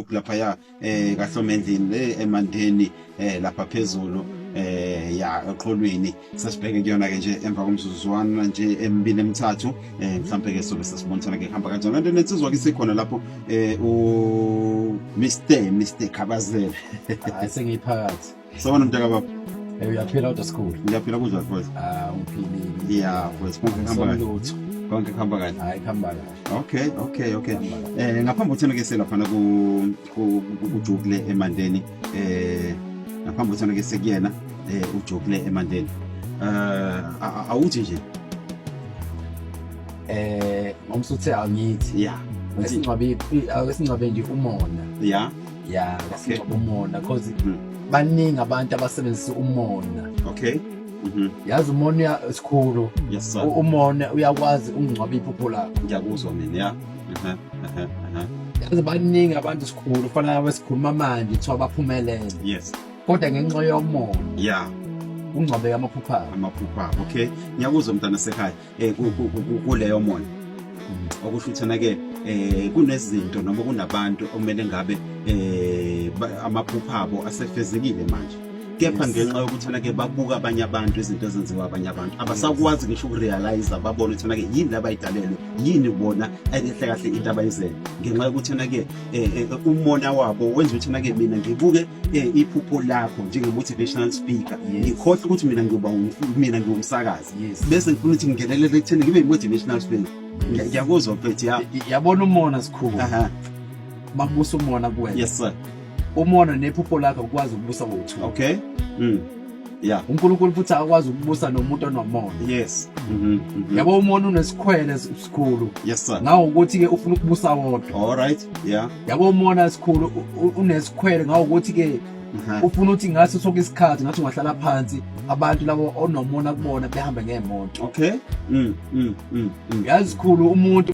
Viaduct lapha kaHlomendlini eMandeni lapha phezulu eqolweni sesibheke kuyona ke nje emva komzuzwana nje emibili emithathu mhlambe ke sobe sesibonthana ke hamba kanjani lento nensizwa ke sikhona lapho Mr Khabazela sengiphakathi sawona mntaka baba uyaphila out of school ngiyaphila kuzwa mfowethu uphilile mfowethu konke kuhamba kahle hayi kuhamba kahle okay ngaphambi kokuthena ke selapha ujukule eMandeni ngaphambi kokuthena ke sekuyena ujukule eMandeni awuthi nje ngomsuthe angithi esingcwabe nje umona esingcwabe umona because baningi abantu abasebenzisa umona yazi umona esikhulu umona uyakwazi ukungcwaba iphupho lakho ngiyakuzwa mina yazi baningi abantu esikhulu kufanele abesikhuluma manje kuthiwa baphumelele kodwa ngenxa yomona ungcwabe amaphupha okay ngiyakuzwa mntana sekhaya kuleyo mona okusho uthana ke kunezinto noma kunabantu okumele ngabe amaphupha abo asefezekile manje kepha ngenxa yokuthana ke babuka abanye abantu izinto ezenziwa abanye abantu abasakwazi ngisho ukurealize babona uthana ke yini labayidalelwe yini bona ayihle kahle into abayizele ngenxa yokuthana ke umona wabo wenza uthana ke mina ngibuke iphupho lakho njenge motivational speaker ngikhohle ukuthi mina ngiyumsakazi bese ngifuna ukuthi ngingenelele ekutheni ngibe motivational speaker ngiyakuzwa mfethu yabona umona sikhulu babusa umona kuwena yes sir umona nephupho lakho ukwazi ukubusa ngo2 okay uNkulunkulu futhi akwazi ukubusa nomuntu onomona yes yabo umona unesikhwele esikhulu yes sir ngawo ukuthi ke ufuna ukubusa wodwa all right yabo umona esikhulu unesikhwele ngawo ukuthi ke ufuna ukuthi ngaso sonke isikhathi ngathi ungahlala phansi abantu labo onomona kubona behambe ngeemoto okay yazi sikhulu umuntu